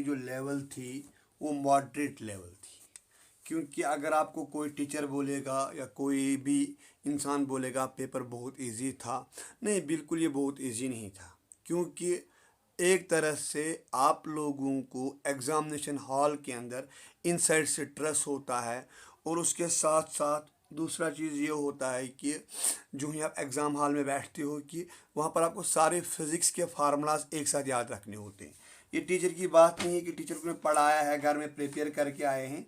की जो लेवल थी वो मॉडरेट लेवल थी, क्योंकि अगर आपको कोई टीचर बोलेगा या कोई भी इंसान बोलेगा पेपर बहुत इजी था, नहीं, बिल्कुल ये बहुत इजी नहीं था। क्योंकि एक तरह से आप लोगों को एग्ज़ामिनेशन हॉल के अंदर इनसाइड से स्ट्रेस होता है, और उसके साथ साथ दूसरा चीज़ ये होता है कि जो ही आप एग्ज़ाम हॉल में बैठते हो कि वहाँ पर आपको सारे फिज़िक्स के फार्मूलाज एक साथ याद रखने होते हैं। ये टीचर की बात नहीं है कि टीचर को पढ़ाया है, घर में प्रिपेयर करके आए हैं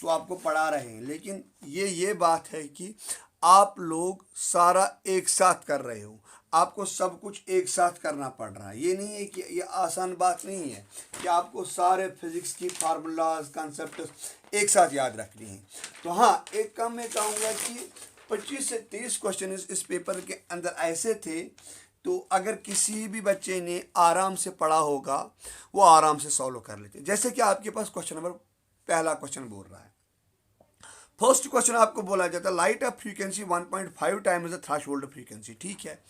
तो आपको पढ़ा रहे हैं, लेकिन ये बात है कि आप लोग सारा एक साथ कर रहे हो, आपको सब कुछ एक साथ करना पड़ रहा है। ये नहीं है कि ये आसान बात नहीं है कि आपको सारे फिजिक्स की फार्मूलाज कंसेप्ट एक साथ याद रखनी है। तो हाँ, एक काम मैं कहूँगा कि 25 से 30 क्वेश्चन इस पेपर के अंदर ऐसे थे, तो अगर किसी भी बच्चे ने आराम से पढ़ा होगा वो आराम से सॉल्व कर लेते। जैसे कि आपके पास क्वेश्चन नंबर पहला क्वेश्चन बोल रहा है, फर्स्ट क्वेश्चन आपको बोला जाता है light of frequency 1.5 times the threshold frequency, ठीक है।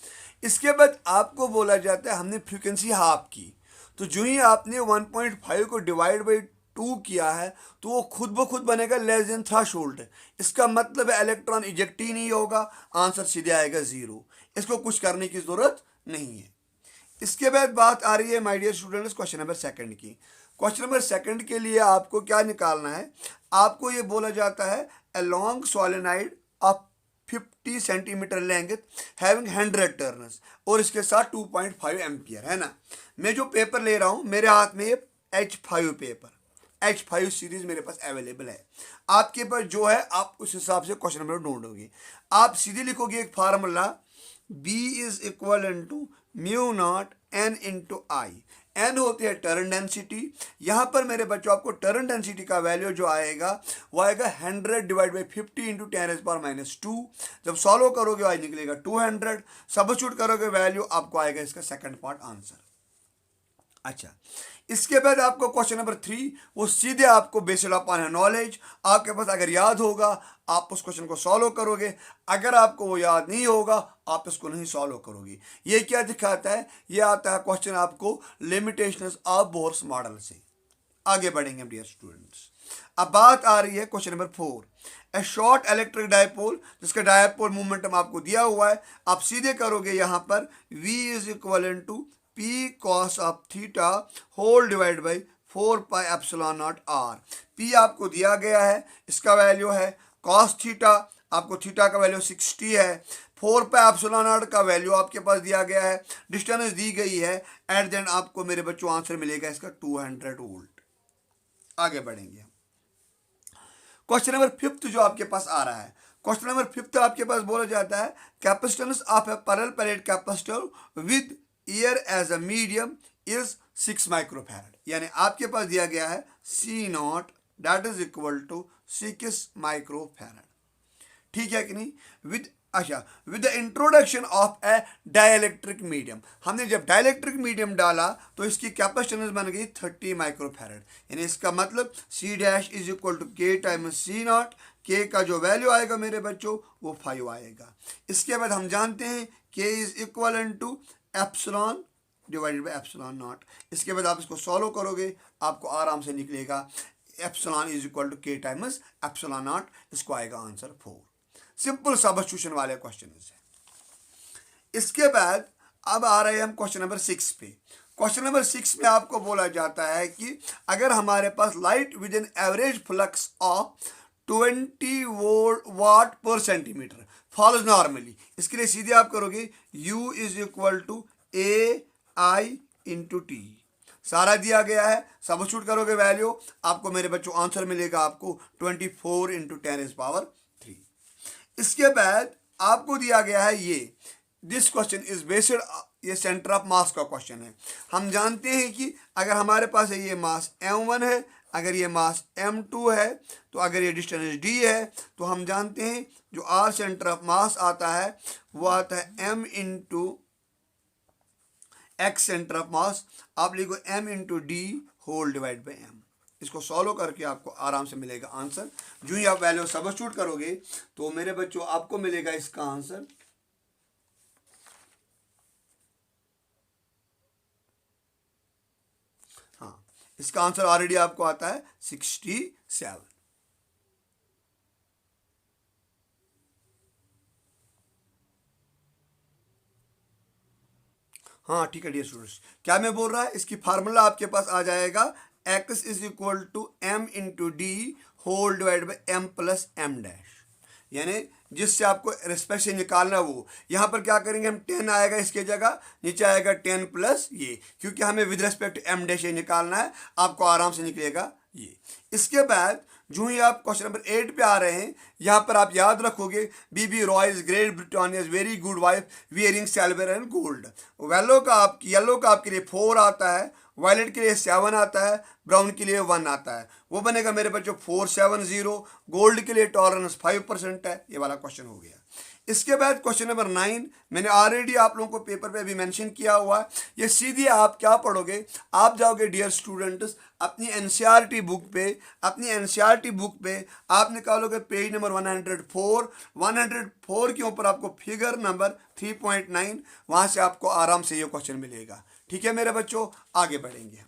इसके बाद आपको बोला जाता है हमने फ्रीक्वेंसी हाफ की, तो जो ही आपने 1.5 को डिवाइड बाई 2 किया है तो वो खुद ब खुद बनेगा लेस देन थ्रेशोल्ड। इसका मतलब है इलेक्ट्रॉन इजेक्ट ही नहीं होगा, आंसर सीधे आएगा 0। इसको कुछ करने की जरूरत नहीं है। इसके बाद बात आ रही है my dear students question number second की। क्वेश्चन नंबर सेकंड के लिए आपको क्या निकालना है, आपको ये बोला जाता है a long solenoid of 50 centimetre length having 100 turns, और इसके साथ 2.5 एम्पियर, है ना। मैं जो पेपर ले रहा हूँ मेरे हाथ में H5 पेपर, H5 सीरीज मेरे पास अवेलेबल है। आपके पास जो है आप उस हिसाब से क्वेश्चन नंबर ढूंढोगे। आप सीधे लिखोगे एक formula B is equal to mu not N into I. N होती है टर्न डेंसिटी। यहाँ पर मेरे बच्चों आपको टर्न डेंसिटी का वैल्यू जो आएगा वो आएगा 100 डिवाइड बाई 50 इंटू 10⁻²। जब सॉल्व करोगे आज निकलेगा 200, सब्स्टिट्यूट करोगे वैल्यू आपको आएगा इसका सेकंड पार्ट आंसर। अच्छा, इसके बाद आपको क्वेश्चन नंबर 3 वो सीधे आपको बेस्ड अपॉन नॉलेज, आपके पास अगर याद होगा आप उस क्वेश्चन को सॉल्व करोगे, अगर आपको वो याद नहीं होगा आप इसको नहीं सॉल्व करोगे। ये क्या दिखाता है, ये आता है क्वेश्चन आपको लिमिटेशंस ऑफ बोर्स मॉडल से। आगे बढ़ेंगे डियर स्टूडेंट्स। अब बात आ रही है क्वेश्चन नंबर 4, ए शॉर्ट इलेक्ट्रिक डायपोल जिसका डायपोल मोमेंटम आपको दिया हुआ है। आप सीधे करोगे यहाँ पर V is equal to P cos of theta whole divide by 4πε0 r। P आपको दिया गया है, इसका वैल्यू है cos थीटा, आपको थीटा का वैल्यू 60 है, 4πε0 का वैल्यू आपके पास दिया गया है, डिस्टेंस दी गई है, एट द एंड आपको मेरे बच्चों आंसर मिलेगा इसका 200 वोल्ट। आगे बढ़ेंगे क्वेश्चन नंबर 5 जो आपके पास आ रहा है। क्वेश्चन नंबर 5 आपके पास बोला जाता है capacitance of a parallel plate capacitor with air as a medium is 6 microfarad. यानी आपके पास दिया गया है C0 that is equal to 6 microfarad, ठीक है कि नहीं। With the introduction of a dielectric medium, हमने जब डाइलेक्ट्रिक मीडियम डाला तो इसकी कैपेसिटेंस बन गई 30 माइक्रोफैरड। यानी इसका मतलब C dash is equal to K times C0। K का जो वैल्यू आएगा मेरे बच्चों वो 5 आएगा। इसके बाद हम जानते हैं K is equal to epsilon divided by ε0। इसके बाद आप इसको सॉल्व करोगे आपको आराम से निकलेगा epsilon is equal to K times ε0, इसको आएगा आंसर 4। सिंपल सब्स्टिट्यूशन वाले क्वेश्चन है। इसके बाद अब आ रहे हैं हम क्वेश्चन नंबर 6 पे। क्वेश्चन नंबर 6 में आपको बोला जाता है कि अगर हमारे पास light with an average flux of 20 watt per centimetre follows normally, इसके लिए सीधे आप करोगे U is equal to AI into T. सारा दिया गया है, सब्स्टिट्यूट करोगे वैल्यू आपको मेरे बच्चों आंसर मिलेगा आपको 24 इंटू 10⁻3। इसके बाद आपको दिया गया है ये दिस क्वेश्चन इज बेस्ड, ये सेंटर ऑफ मास का क्वेश्चन है। हम जानते हैं कि अगर हमारे पास है ये मास m1 है, अगर ये मास m2 है, तो अगर ये डिस्टेंस d है, तो हम जानते हैं जो r सेंटर ऑफ मास आता है वो आता है m into x centre of mass. आप लिखो m into D whole divide by m। इसको सॉल्व करके आपको आराम से मिलेगा आंसर। जो ही आप वैल्यू सब्स्टिट्यूट करोगे तो मेरे बच्चों आपको मिलेगा इसका आंसर हाँ। इसका आंसर ऑलरेडी आपको आता है 67। हाँ ठीक है डियर स्टूडेंट्स, क्या मैं बोल रहा है, इसकी फार्मूला आपके पास आ जाएगा x is equal to m into D whole divide by m plus m dash, यानी जिससे आपको रिस्पेक्ट से निकालना वो यहाँ पर क्या करेंगे हम 10 आएगा इसके जगह, नीचे आएगा 10 प्लस ये, क्योंकि हमें विद रिस्पेक्ट m डैश ये निकालना है, आपको आराम से निकलेगा ये। इसके बाद जो ही आप क्वेश्चन नंबर 8 पे आ रहे हैं, यहाँ पर आप याद रखोगे BB Roy's great Britannia very good wife wearing silver and gold. Yellow का आपके लिए 4 आता है, वायलेट के लिए 7 आता है, ब्राउन के लिए 1 आता है, वो बनेगा मेरे बच्चों 470। गोल्ड के लिए टॉलरेंस 5% है, ये वाला क्वेश्चन हो गया। इसके बाद क्वेश्चन नंबर 9 मैंने ऑलरेडी आप लोगों को पेपर पे अभी मेंशन किया हुआ है। ये सीधे आप क्या पढ़ोगे, आप जाओगे डियर स्टूडेंट्स अपनी एनसीईआरटी बुक पे आप निकालोगे पेज नंबर 104 के ऊपर आपको फिगर नंबर 3.9, वहां से आपको आराम से ये क्वेश्चन मिलेगा। ठीक है मेरे बच्चों, आगे बढ़ेंगे।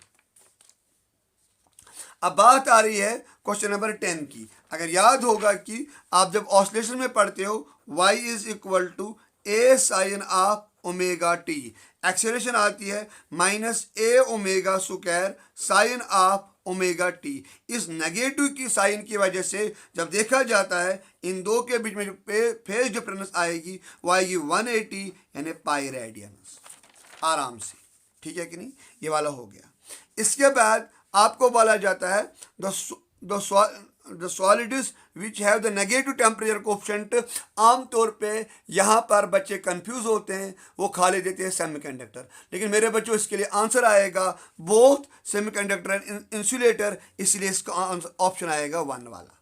अब बात आ रही है क्वेश्चन नंबर 10 की। अगर याद होगा कि आप जब ऑसिलेशन में पढ़ते हो y is equal to a sine of omega T, acceleration आती है minus a omega square sine of omega T. इस नेगेटिव की साइन की वजह से जब देखा जाता है इन दो के बीच में जो फेज डिफरेंस आएगी वो आएगी 180 यानी पाई रेडियंस, आराम से। ठीक है कि नहीं, ये वाला हो गया। इसके बाद आपको बोला जाता है the solids which have the negative temperature coefficient. आमतौर पे यहाँ पर बच्चे कंफ्यूज होते हैं, वो खा ले देते हैं सेमीकंडक्टर, लेकिन मेरे बच्चों इसके लिए आंसर आएगा बोथ सेमीकंडक्टर एंड इंसुलेटर, इसलिए इसका ऑप्शन आएगा 1 वाला।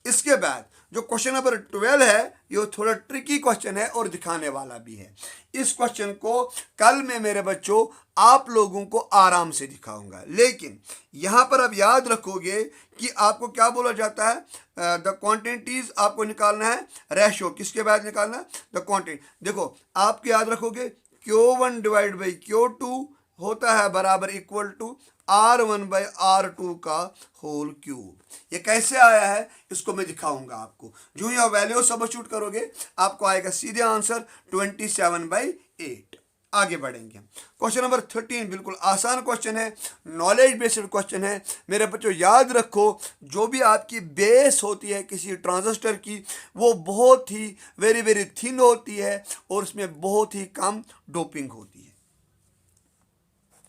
इसके बाद जो क्वेश्चन नंबर 12 है ये थोड़ा ट्रिकी क्वेश्चन है और दिखाने वाला भी है। इस क्वेश्चन को कल मैं मेरे बच्चों आप लोगों को आराम से दिखाऊंगा, लेकिन यहां पर अब याद रखोगे कि आपको क्या बोला जाता है, द क्वांटिटीज आपको निकालना है, रेशो किसके बाद निकालना है, द क्वांटिटी। देखो आपको याद रखोगे Q1 डिवाइड बाई Q2 होता है बराबर equal to R1 by R2 का होल क्यूब। ये कैसे आया है इसको मैं दिखाऊंगा आपको। जो ही आप वैल्यू सब्स्टिट्यूट करोगे आपको आएगा सीधे आंसर 27/8। आगे बढ़ेंगे। क्वेश्चन नंबर 13 बिल्कुल आसान क्वेश्चन है, नॉलेज बेस्ड क्वेश्चन है। मेरे बच्चों याद रखो जो भी आपकी बेस होती है किसी ट्रांजिस्टर की वो बहुत ही वेरी वेरी थिन होती है और उसमें बहुत ही कम डोपिंग होती है।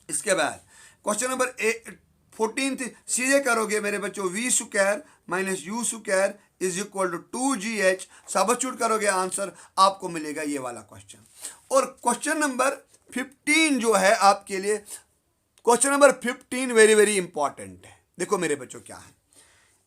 इसके बाद क्वेश्चन नंबर 14 सीधे करोगे मेरे बच्चों V square minus U square is equal to 2GH, substitute करोगे आंसर आपको मिलेगा ये वाला क्वेश्चन। और क्वेश्चन नंबर 15 जो है आपके लिए, question number 15 very very important है। देखो मेरे बच्चों क्या है,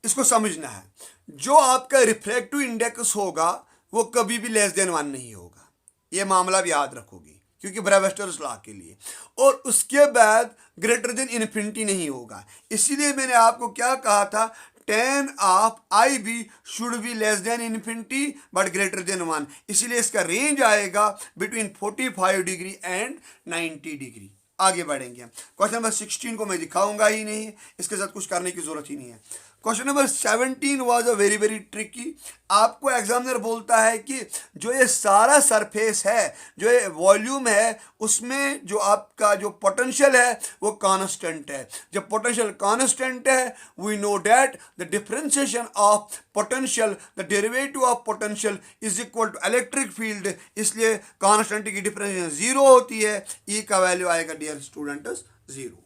इसको समझना है। जो आपका रिफ्रैक्टिव इंडेक्स होगा वो कभी भी लेस देन 1 नहीं होगा, ये मामला भी याद रखोगे क्योंकि ब्रेवस्टर्स लॉ के लिए। और उसके बाद ग्रेटर देन इन्फिनिटी नहीं होगा, इसीलिए मैंने आपको क्या कहा था, tan of IB should be less than infinity but greater than 1, इसीलिए इसका रेंज आएगा बिटवीन 45 डिग्री एंड 90 डिग्री। आगे बढ़ेंगे। क्वेश्चन नंबर 16 को मैं दिखाऊंगा ही नहीं, इसके साथ कुछ करने की जरूरत ही नहीं है। Question number 17 was a very very tricky. आपको एग्जामिनर बोलता है कि जो ये सारा सरफेस है, जो ये वॉल्यूम है, उसमें जो आपका जो पोटेंशियल है वो कांस्टेंट है। जब पोटेंशियल कांस्टेंट है we know that the differentiation of potential, the derivative of potential is equal to electric field, इसलिए कांस्टेंट की डिफरेंशिएशन 0 होती है। ई का वैल्यू आएगा डियर स्टूडेंट्स 0।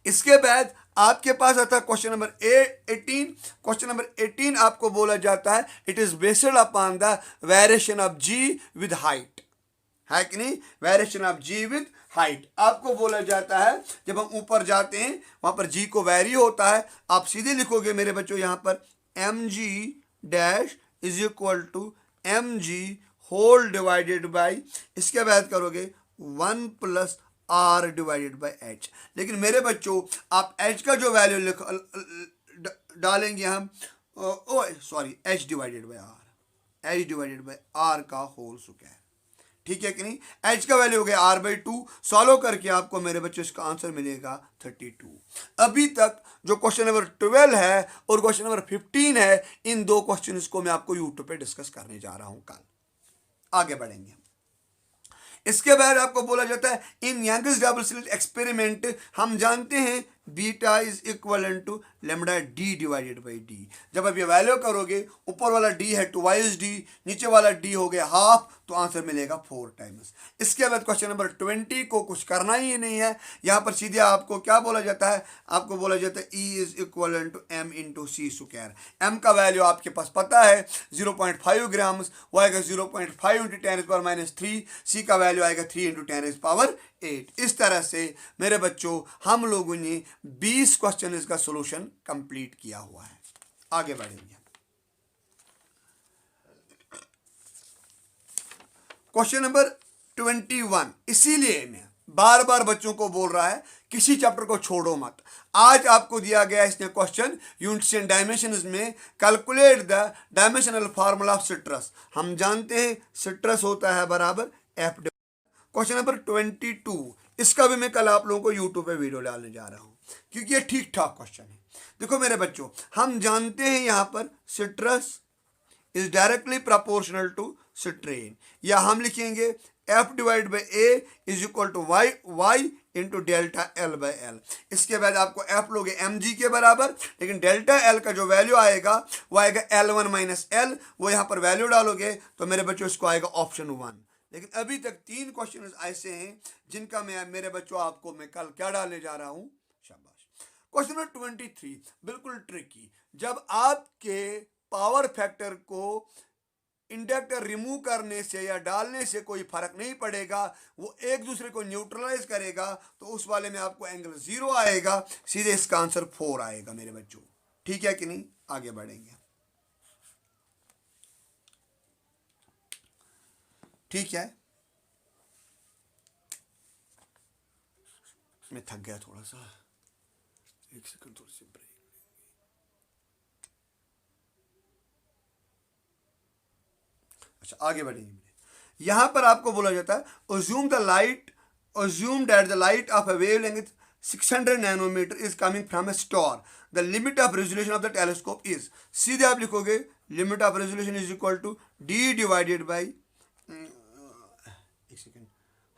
इसके बाद आपके पास आता है क्वेश्चन नंबर 18। क्वेश्चन नंबर 18 आपको बोला जाता है it is based upon the variation of G with height, है कि नहीं, variation of G with height. आपको बोला जाता है जब हम ऊपर जाते हैं वहां पर जी को वेरी होता है, आप सीधे लिखोगे मेरे बच्चों यहां पर mg dash is equal to mg whole divided by, इसके बाद करोगे 1 plus R divided by H। लेकिन मेरे बच्चों आप H का जो वैल्यू डालेंगे हम H divided by R, H divided by R का होल स्क्वायर। ठीक है कि नहीं। एच का वैल्यू हो गया r/2, सॉल्व करके आपको मेरे बच्चों इसका आंसर मिलेगा 32। अभी तक जो क्वेश्चन नंबर 12 है और क्वेश्चन नंबर 15 है, इन दो क्वेश्चन को मैं आपको यूट्यूब पे डिस्कस करने जा रहा हूं कल। आगे बढ़ेंगे। इसके बाद आपको बोला जाता है in youngest double slit experiment हम जानते हैं beta is equal to lambda D divided by D. जब आप ये वैल्यू करोगे, ऊपर वाला डी है ट्वाइस डी, नीचे वाला डी हो गया हाफ, तो आंसर मिलेगा 4 टाइम्स। इसके बाद क्वेश्चन नंबर 20 को कुछ करना ही नहीं है, यहाँ पर सीधे आपको क्या बोला जाता है, आपको बोला जाता है E is equal to M into C square. M का वैल्यू आपके पास पता है 0.5 ग्राम्स, वो आएगा 0.5 इंटू 10⁻³ सी का वैल्यू आएगा 3 इंटू 10⁸। इस तरह से मेरे बच्चों हम लोगों ने 20 क्वेश्चन इसका सॉल्यूशन कंप्लीट किया हुआ है। आगे बढ़ेंगे। क्वेश्चन नंबर 21, इसीलिए मैं बार बार बच्चों को बोल रहा है किसी चैप्टर को छोड़ो मत। आज आपको दिया गया इसने क्वेश्चन यूनिट्स एंड डायमेंशंस में, calculate the dimensional formula of citrus. हम जानते हैं सिट्रस होता है बराबर एफ। क्वेश्चन नंबर 22, इसका भी मैं कल आप लोगों को यूट्यूब पे वीडियो डालने जा रहा हूं क्योंकि ये ठीक ठाक क्वेश्चन है। देखो मेरे बच्चों, हम जानते हैं यहां पर stress is directly proportional to strain, या हम लिखेंगे F divide by A is equal to Y into delta L by L. इसके बाद आपको एफ लोगे एम जी के बराबर, लेकिन डेल्टा एल का जो वैल्यू आएगा वो आएगा L1 माइनस एल, वो यहाँ पर वैल्यू डालोगे तो मेरे बच्चों इसको आएगा ऑप्शन 1। लेकिन अभी तक 3 क्वेश्चन ऐसे हैं जिनका मैं मेरे बच्चों आपको मैं कल क्या डालने जा रहा हूँ, शाबाश। क्वेश्चन नंबर 23 बिल्कुल ट्रिकी। जब आपके पावर फैक्टर को इंडक्टर रिमूव करने से या डालने से कोई फर्क नहीं पड़ेगा, वो एक दूसरे को न्यूट्रलाइज करेगा, तो उस वाले में आपको एंगल 0 आएगा, सीधे इसका आंसर 4 आएगा मेरे बच्चों। ठीक है कि नहीं। आगे बढ़ेंगे। ठीक है, मैं थक गया थोड़ा सा, एक सेकंड थोड़ी सी ब्रेक। अच्छा आगे बढ़ेंगे। यहां पर आपको बोला जाता है assume that the light of a wavelength 600 nanometre is coming from a star. The limit of resolution of the telescope is, सीधे आप लिखोगे limit of resolution is equal to d divided by एक सेकेंड,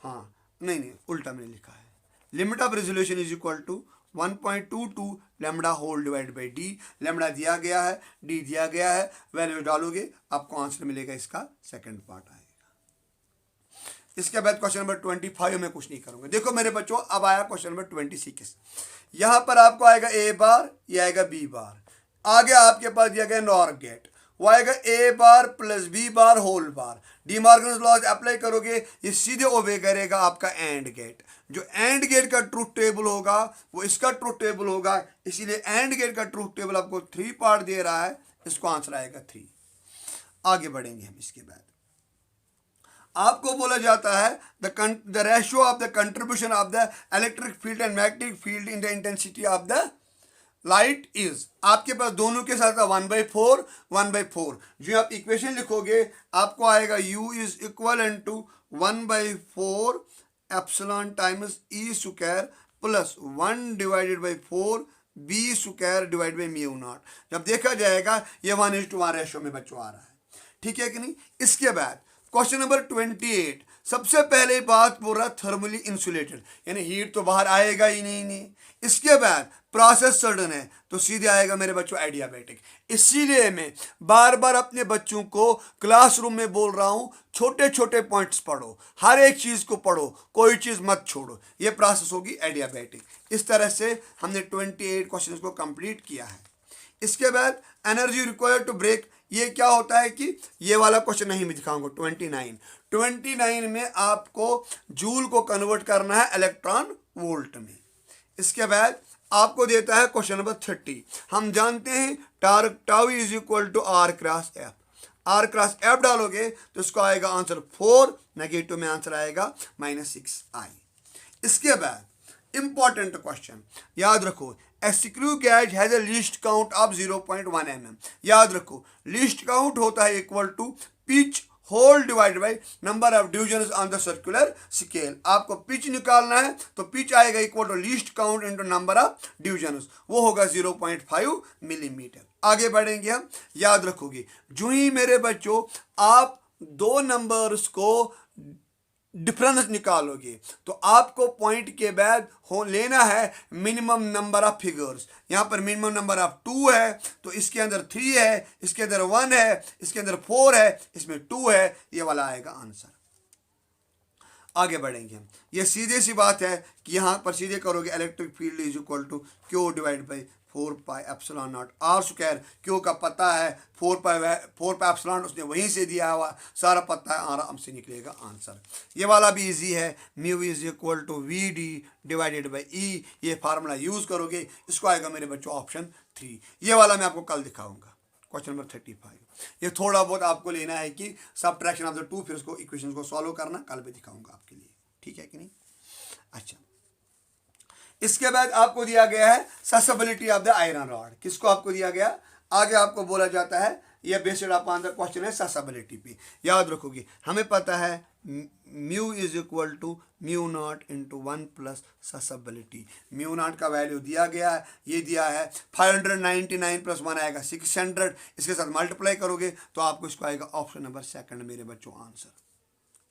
हाँ नहीं उल्टा मैंने लिखा है, limit of resolution is equal to 1.22 lambda whole divide by D. Lambda दिया गया है, डी दिया गया है, वैल्यू डालोगे आपको आंसर मिलेगा, इसका सेकंड पार्ट आएगा। इसके बाद क्वेश्चन नंबर 25 में कुछ नहीं करूंगा। देखो मेरे बच्चों, अब आया क्वेश्चन नंबर 26। यहां पर आपको आएगा ए बार, ये आएगा बी बार, आगे आपके पास दिया गया नॉर गेट, वो आएगा A bar plus B bar whole bar. De Morgan's laws apply करोगे, ये सीधे ओबे करेगा आपका एंड गेट। जो एंड गेट का ट्रूथ टेबल होगा वो इसका ट्रूथ टेबल होगा, इसीलिए एंड गेट का ट्रूथ टेबल आपको 3 पार्ट दे रहा है, इसको आंसर आएगा 3। आगे बढ़ेंगे हम। इसके बाद आपको बोला जाता है the ratio of the contribution of the electric field and magnetic field in the intensity of the light is. आपके पास दोनों के साथ 1/4 1/4। जो आप इक्वेशन लिखोगे आपको आएगा u is equal to 1/4 epsilon times E square plus 1 divided by 4 B square divide by mu not. जब देखा जाएगा ये 1:1 रेशियो में बच्चों आ रहा है। ठीक है कि नहीं। इसके बाद क्वेश्चन नंबर 28, सबसे पहले बात बोल रहा थर्मली इंसुलेटेड, यानी हीट तो बाहर आएगा ही नहीं। इसके बाद प्रोसेस सडन है, तो सीधे आएगा मेरे बच्चों एडियाबैटिक। इसीलिए मैं बार बार अपने बच्चों को क्लासरूम में बोल रहा हूं, छोटे छोटे पॉइंट्स पढ़ो, हर एक चीज को पढ़ो, कोई चीज मत छोड़ो, ये प्रोसेस होगी एडियाबैटिक। इस तरह से हमने 28 क्वेश्चन को कंप्लीट किया है। इसके बाद एनर्जी रिक्वायर्ड टू ब्रेक, ये क्या होता है कि ये वाला क्वेश्चन नहीं मैं दिखाऊंगा। 29 में आपको जूल को कन्वर्ट करना है इलेक्ट्रॉन वोल्ट में। इसके बाद आपको देता है क्वेश्चन नंबर 30। हम जानते हैं tau is equal to R cross F. R cross F डालोगे तो इसको आएगा आंसर 4, नेगेटिव में आंसर आएगा -6i। इसके बाद इंपॉर्टेंट क्वेश्चन याद रखो, a screw gauge has a least count of 0.1 mm। याद रखो लीस्ट काउंट होता है equal to pitch whole divided by number of division on the circular scale. आपको पिच निकालना है तो पिच आएगा equal to least count into number of division, वो होगा 0.5 मिलीमीटर। आगे बढ़ेंगे हम, याद रखोगे जो ही मेरे बच्चों आप दो नंबर्स को डिफरेंस निकालोगे तो आपको पॉइंट के बाद हो लेना है मिनिमम नंबर ऑफ फिगर्स। यहां पर मिनिमम नंबर ऑफ 2 है तो इसके अंदर 3 है, इसके अंदर 1 है, इसके अंदर 4 है, इसमें 2 है, ये वाला आएगा आंसर। आगे बढ़ेंगे हम, ये सीधे सी बात है कि यहां पर सीधे करोगे electric field is equal to Q divide by 4 pi epsilon not R square. Q का पता है 4 पाई एप्सिलॉन उसने वहीं से दिया हुआ, सारा पता है, आराम से निकलेगा आंसर। ये वाला भी इजी है, mu is equal to V D divided by E, ये फार्मूला यूज करोगे, इसको आएगा मेरे बच्चों ऑप्शन 3। ये वाला मैं आपको कल दिखाऊंगा, क्वेश्चन नंबर 35। ये थोड़ा बहुत आपको लेना है कि सबट्रैक्शन ऑफ द 2, फिर उसको इक्वेशन को सॉल्व करना, कल भी दिखाऊंगा आपके लिए, ठीक है कि नहीं। अच्छा, इसके बाद आपको दिया गया है susceptibility of the iron rod. किसको आपको दिया गया, आगे आपको बोला जाता है यह बेस्ड अपॉन द क्वेश्चन है ससेबिलिटी पे। याद रखोगे हमें पता है mu is equal to mu not into 1 plus susceptibility. Mu not का वैल्यू दिया गया है, ये दिया है 599 प्लस 1 आएगा 600, इसके साथ मल्टीप्लाई करोगे तो आपको इसको आएगा ऑप्शन नंबर 2 मेरे बच्चों आंसर,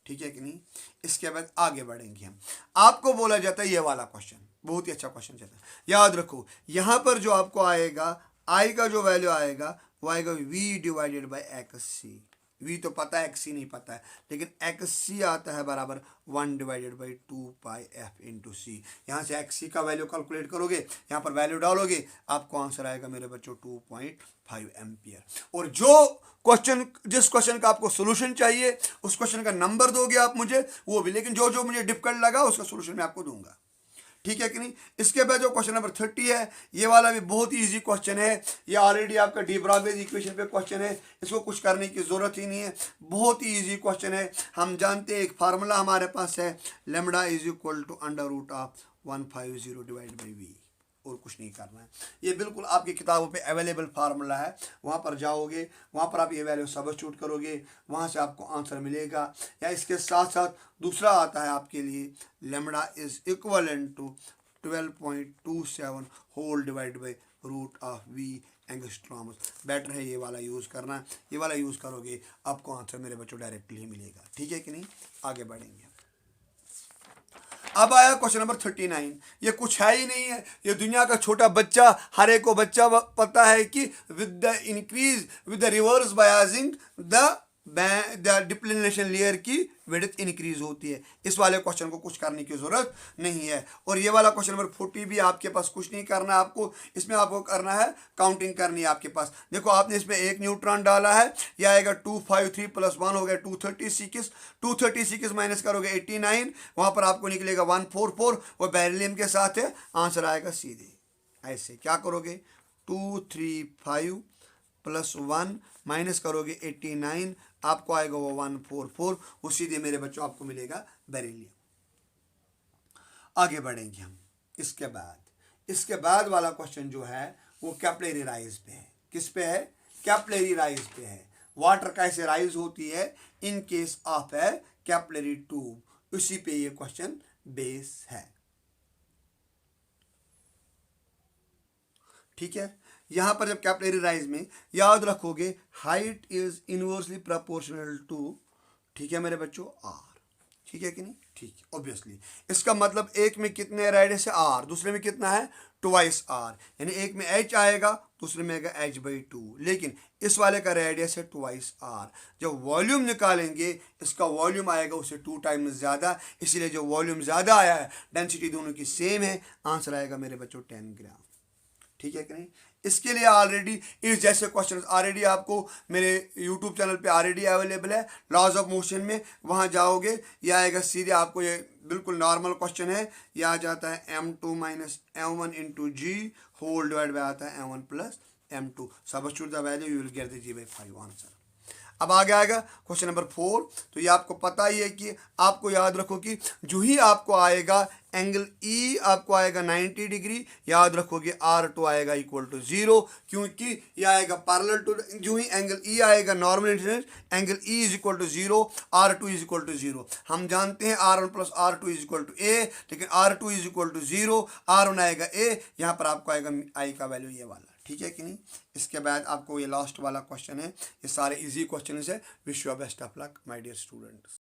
ठीक है कि नहीं। इसके बाद आगे बढ़ेंगे हम, आपको बोला जाता है ये वाला क्वेश्चन बहुत ही अच्छा क्वेश्चन चलता है। याद रखो यहां पर जो आपको आएगा आई का जो वैल्यू आएगा वो आएगा V divided by X C. V तो पता है, एक्स सी नहीं पता है, लेकिन एक्स सी आता है बराबर 1 divided by 2 pi F into C. यहाँ से एक्स सी का वैल्यू कैलकुलेट करोगे, यहाँ पर वैल्यू डालोगे, आपको आंसर आएगा मेरे बच्चों 2.5 एम्पियर। और जो क्वेश्चन, जिस क्वेश्चन का आपको सोल्यूशन चाहिए उस क्वेश्चन का नंबर दोगे आप मुझे, वो भी, लेकिन जो जो मुझे डिफिकल्ट लगा उसका सोल्यूशन मैं आपको दूंगा, ठीक है कि नहीं। इसके बाद जो क्वेश्चन नंबर 30 है, ये वाला भी बहुत ही इजी क्वेश्चन है, ये ऑलरेडी आपका डी ब्रॉगलीज इक्वेशन पे क्वेश्चन है, इसको कुछ करने की जरूरत ही नहीं है, बहुत ही इजी क्वेश्चन है। हम जानते हैं एक फार्मूला हमारे पास है, lambda is equal to under root of 150 divide by V, और कुछ नहीं करना है। ये बिल्कुल आपकी किताबों पे अवेलेबल फार्मूला है, वहाँ पर जाओगे, वहाँ पर आप ये वैल्यू सब्स्टिट्यूट करोगे, वहाँ से आपको आंसर मिलेगा। या इसके साथ साथ दूसरा आता है आपके लिए, lambda is equivalent to 12.27 whole divide by root of V angstroms. Better है ये वाला यूज़ करना, ये वाला यूज़ करोगे आपको आंसर मेरे बच्चों डायरेक्टली ही मिलेगा, ठीक है कि नहीं। आगे बढ़ेंगे, अब आया क्वेश्चन नंबर 39। ये कुछ है ही नहीं है, ये दुनिया का छोटा बच्चा, हर एक को बच्चा पता है कि with the increase with the reverse biasing the depletion layer की विड्थ इंक्रीज होती है। इस वाले क्वेश्चन को कुछ करने की जरूरत नहीं है। और ये वाला क्वेश्चन नंबर 40 भी आपके पास कुछ नहीं करना है, आपको इसमें आपको करना है काउंटिंग करनी है आपके पास। देखो आपने इसमें एक न्यूट्रॉन डाला है, यह आएगा 253 प्लस 1 हो गया 236, 236 माइनस करोगे 89, वहाँ पर आपको निकलेगा 144, वो बेरिलियम के साथ है, आंसर आएगा सीधे। ऐसे क्या करोगे 235 प्लस 1 माइनस करोगे 89, आपको आएगा वो 144, वो सीधे मेरे बच्चों आपको मिलेगा बेरिलियम। आगे बढ़ेंगे हम, इसके बाद वाला क्वेश्चन जो है वो कैपिलरी राइज पे है। किस पे है, कैपिलरी राइज पे है। वाटर कैसे राइज होती है in case of A capillary tube, उसी पे ये क्वेश्चन बेस है, ठीक है। यहां पर जब कैपिलरी राइज में याद रखोगे height is inversely proportional to, ठीक है मेरे बच्चों, आर, ठीक है कि नहीं, ठीक है। ऑब्वियसली इसका मतलब एक में कितने रेडियस है आर, दूसरे में कितना है ट्वाइस आर, यानी एक में एच आएगा दूसरे में आएगा एच बाई 2, लेकिन इस वाले का रेडियस है ट्वाइस आर। जब वॉल्यूम निकालेंगे इसका वॉल्यूम आएगा उससे 2 टाइम्स ज़्यादा, इसीलिए जो वॉल्यूम ज़्यादा आया है, डेंसिटी दोनों की सेम है, आंसर आएगा मेरे बच्चों 10 ग्राम, ठीक है कि नहीं। इसके लिए ऑलरेडी इस जैसे क्वेश्चन ऑलरेडी आपको मेरे YouTube चैनल पे ऑलरेडी अवेलेबल है, लॉज ऑफ मोशन में, वहाँ जाओगे ये आएगा सीधे आपको, ये बिल्कुल नॉर्मल क्वेश्चन है, ये आ जाता है m2 minus m1 into G whole divide by आता है m1 plus m2, substitute the value you will get the g/5 answer. अब आगे आएगा क्वेश्चन नंबर 4, तो ये आपको पता ही है कि आपको याद रखो कि जो ही आपको आएगा एंगल ई आपको आएगा 90 डिग्री, याद रखोगे R2 आएगा इक्वल टू 0, क्योंकि ये आएगा पैरेलल टू, जो ही एंगल ई आएगा normal incidence, angle i is equal to 0, R2 is equal to 0। हम जानते हैं R1 plus R2 is equal to A, लेकिन R2 is equal to 0, R1 आएगा ए, यहाँ पर आपको आएगा आई का वैल्यू ये वाला, ठीक है कि नहीं। इसके बाद आपको ये लास्ट वाला क्वेश्चन है, ये सारे इजी क्वेश्चन है। Wish you best of luck my dear students.